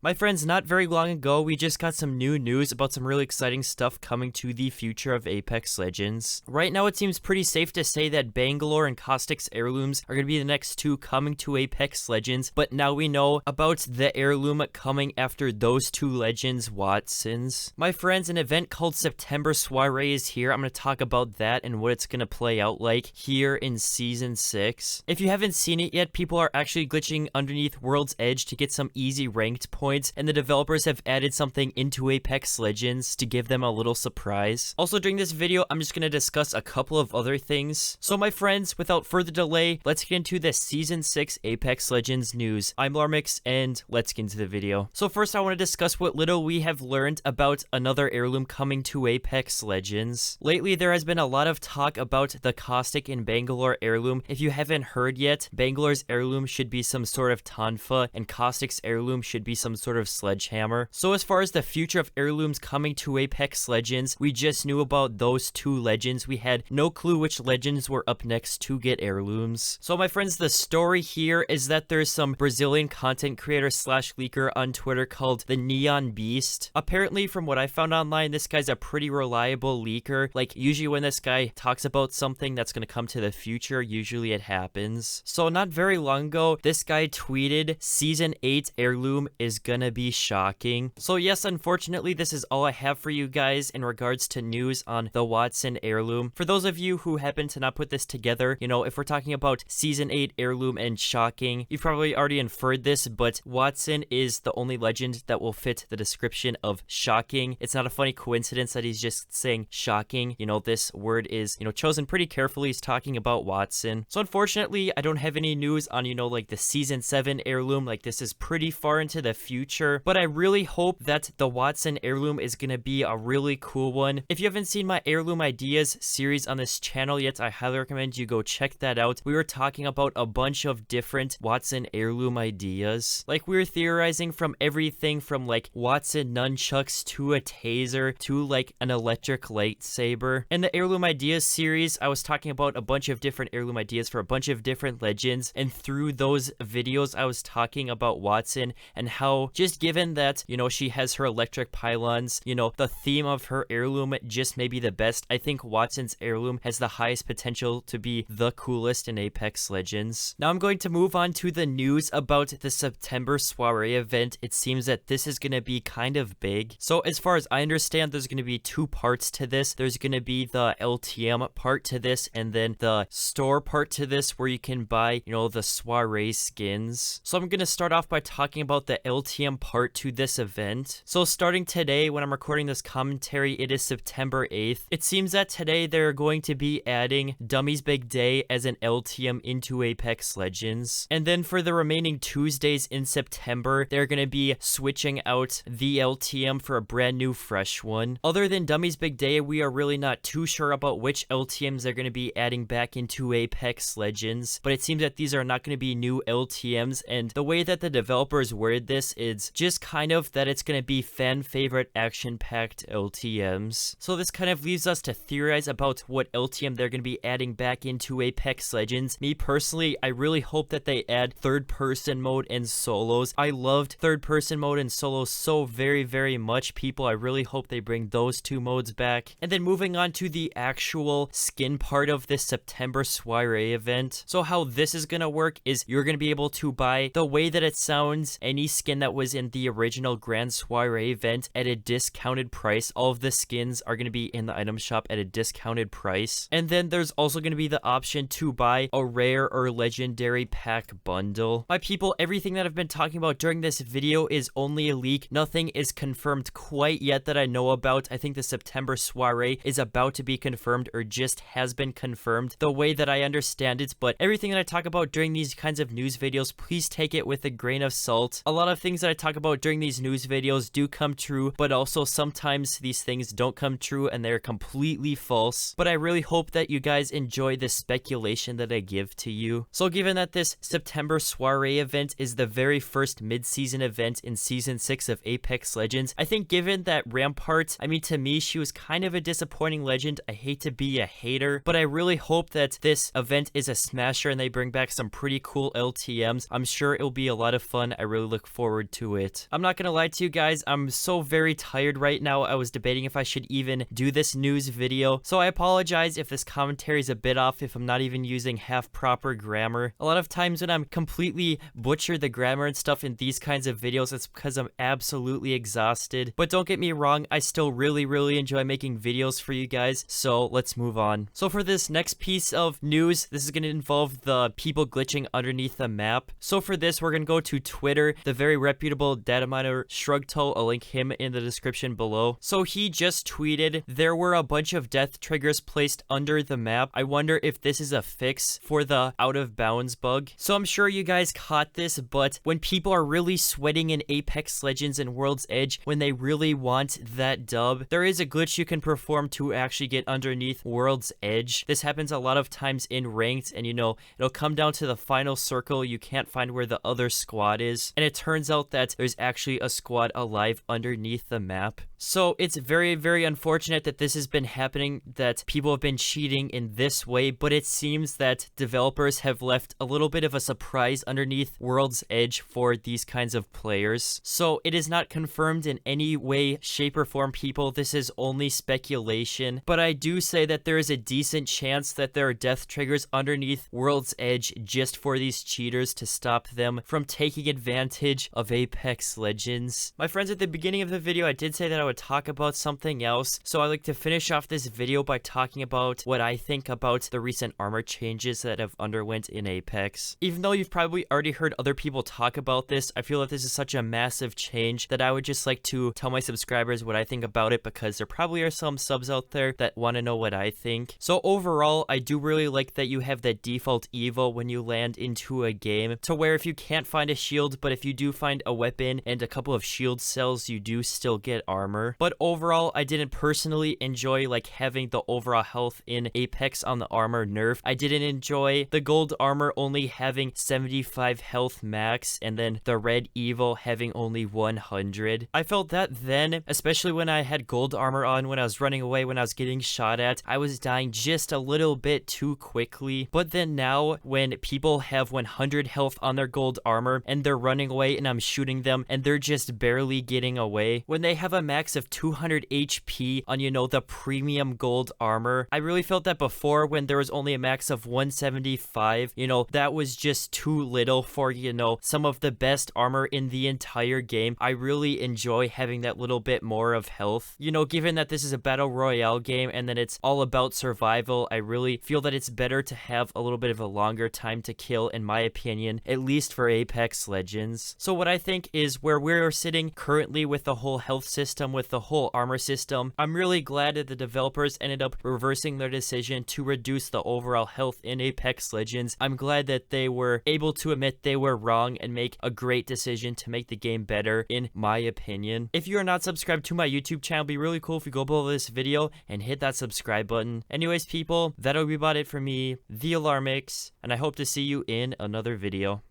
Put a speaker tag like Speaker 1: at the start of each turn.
Speaker 1: My friends, not very long ago, we just got some new news about some really exciting stuff coming to the future of Apex Legends. Right now, it seems pretty safe to say that Bangalore and Caustic's heirlooms are going to be the next two coming to Apex Legends, but now we know about the heirloom coming after those two legends, Wattson's. My friends, an event called September Soiree is here. I'm going to talk about that and what it's going to play out like here in Season 6. If you haven't seen it yet, people are actually glitching underneath World's Edge to get some easy ranked points, and the developers have added something into Apex Legends to give them a little surprise. Also, during this video, I'm just going to discuss a couple of other things. So my friends, without further delay, let's get into the Season 6 Apex Legends news. I'm Alarmix, and let's get into the video. So first, I want to discuss what little we have learned about another heirloom coming to Apex Legends. Lately, there has been a lot of talk about the Caustic and Bangalore heirloom. If you haven't heard yet, Bangalore's heirloom should be some sort of tonfa, and Caustic's heirloom should be some sort of sledgehammer. So as far as the future of heirlooms coming to Apex Legends, we just knew about those two legends. We had no clue which legends were up next to get heirlooms. So my friends, the story here is that there's some Brazilian content creator slash leaker on Twitter called the Neon Beast. Apparently, from what I found online, this guy's a pretty reliable leaker. Like, usually when this guy talks about something that's going to come to the future, usually it happens. So not very long ago, this guy tweeted, Season 8 heirloom is gonna be shocking. So yes, unfortunately, this is all I have for you guys in regards to news on the Wattson heirloom. For those of you who happen to not put this together, you know, if we're talking about Season 8 heirloom and shocking, you've probably already inferred this, but Wattson is the only legend that will fit the description of shocking. It's not a funny coincidence that he's just saying shocking. You know, this word is, chosen pretty carefully. He's talking about Wattson. So unfortunately, I don't have any news on, like the Season 7 heirloom. Like, this is pretty far into the future, but I really hope that the Wattson heirloom is gonna be a really cool one. If you haven't seen my heirloom ideas series on this channel yet, I highly recommend you go check that out. We were talking about a bunch of different Wattson heirloom ideas. Like, we were theorizing from everything from like Wattson nunchucks to a taser to like an electric lightsaber. In the heirloom ideas series, I was talking about a bunch of different heirloom ideas for a bunch of different legends, and through those videos I was talking about Wattson and how, just given that, she has her electric pylons, the theme of her heirloom just may be the best. I think Wattson's heirloom has the highest potential to be the coolest in Apex Legends. Now I'm going to move on to the news about the September Soiree event. It seems that this is going to be kind of big. So as far as I understand, there's going to be two parts to this. There's going to be the LTM part to this, and then the store part to this where you can buy, the Soiree skins. So I'm going to start off by talking about the LTM part to this event. So starting today, when I'm recording this commentary, it is September 8th. It seems that today they're going to be adding Dummy's Big Day as an LTM into Apex Legends. And then for the remaining Tuesdays in September, they're going to be switching out the LTM for a brand new fresh one. Other than Dummy's Big Day, we are really not too sure about which LTMs they're going to be adding back into Apex Legends, but it seems that these are not going to be new LTMs, and the way that the developers worded this is just kind of that it's going to be fan favorite action-packed LTMs. So this kind of leaves us to theorize about what LTM they're going to be adding back into Apex Legends. Me personally, I really hope that they add third-person mode and solos. I loved third-person mode and solos so very, very much, people. I really hope they bring those two modes back. And then moving on to the actual skin part of this September Soiree event. So how this is going to work is you're going to be able to buy, the way that it sounds, any skin that was in the original Grand Soiree event at a discounted price. All of the skins are going to be in the item shop at a discounted price. And then there's also going to be the option to buy a rare or legendary pack bundle. My people, everything that I've been talking about during this video is only a leak. Nothing is confirmed quite yet that I know about. I think the September Soiree is about to be confirmed, or just has been confirmed, the way that I understand it. But everything that I talk about during these kinds of news videos, please take it with a grain of salt. A lot of things that I talk about during these news videos do come true, but also sometimes these things don't come true and they're completely false. But I really hope that you guys enjoy the speculation that I give to you. So given that this September Soiree event is the very first mid-season event in Season 6 of Apex Legends, I think given that Rampart, I mean, to me, she was kind of a disappointing legend. I hate to be a hater, but I really hope that this event is a smasher and they bring back some pretty cool LTMs. I'm sure it'll be a lot of fun. I really look forward forward to it. I'm not gonna lie to you guys, I'm so very tired right now. I was debating if I should even do this news video, so I apologize if this commentary is a bit off, if I'm not even using half proper grammar. A lot of times when I'm completely butcher the grammar and stuff in these kinds of videos, it's because I'm absolutely exhausted. But don't get me wrong, I still really enjoy making videos for you guys, so let's move on. So for this next piece of news, this is going to involve the people glitching underneath the map. So for this, we're going to go to Twitter, the very reputable data miner Shrugto. I'll link him in the description below. So he just tweeted, there were a bunch of death triggers placed under the map. I wonder if this is a fix for the out of bounds bug. So I'm sure you guys caught this, but when people are really sweating in Apex Legends and World's Edge, when they really want that dub, there is a glitch you can perform to actually get underneath World's Edge. This happens a lot of times in ranked, and you know, it'll come down to the final circle. You can't find where the other squad is, and it turns out that there's actually a squad alive underneath the map. So it's very unfortunate that this has been happening, that people have been cheating in this way, but it seems that developers have left a little bit of a surprise underneath World's Edge for these kinds of players. So it is not confirmed in any way, shape, or form, people. This is only speculation, but I do say that there is a decent chance that there are death triggers underneath World's Edge just for these cheaters to stop them from taking advantage of Apex Legends. My friends, at the beginning of the video, I did say that I would talk about something else, so I like to finish off this video by talking about what I think about the recent armor changes that have underwent in Apex. Even though you've probably already heard other people talk about this, I feel that this is such a massive change that I would just like to tell my subscribers what I think about it, because there probably are some subs out there that want to know what I think. So overall, I do really like that you have that default evo when you land into a game, to where if you can't find a shield, but if you do find a weapon and a couple of shield cells, you do still get armor. But overall, I didn't personally enjoy like having the overall health in Apex on the armor nerf. I didn't enjoy the gold armor only having 75 health max, and then the red evo having only 100. I felt that then, especially when I had gold armor on, when I was running away, when I was getting shot at, I was dying just a little bit too quickly. But then now, when people have 100 health on their gold armor and they're running away and I'm shooting them and they're just barely getting away, when they have a max of 200 HP on, you know, the premium gold armor, I really felt that before, when there was only a max of 175, you know, that was just too little for, you know, some of the best armor in the entire game. I really enjoy having that little bit more of health. You know, given that this is a battle royale game and that it's all about survival, I really feel that it's better to have a little bit of a longer time to kill, in my opinion, at least for Apex Legends. So what I think is, where we're sitting currently with the whole health system, with the whole armor system, I'm really glad that the developers ended up reversing their decision to reduce the overall health in Apex Legends. I'm glad that they were able to admit they were wrong and make a great decision to make the game better, in my opinion. If you are not subscribed to my YouTube channel, it'd be really cool if you go below this video and hit that subscribe button. Anyways, people, that'll be about it for me, the Alarmix, and I hope to see you in another video.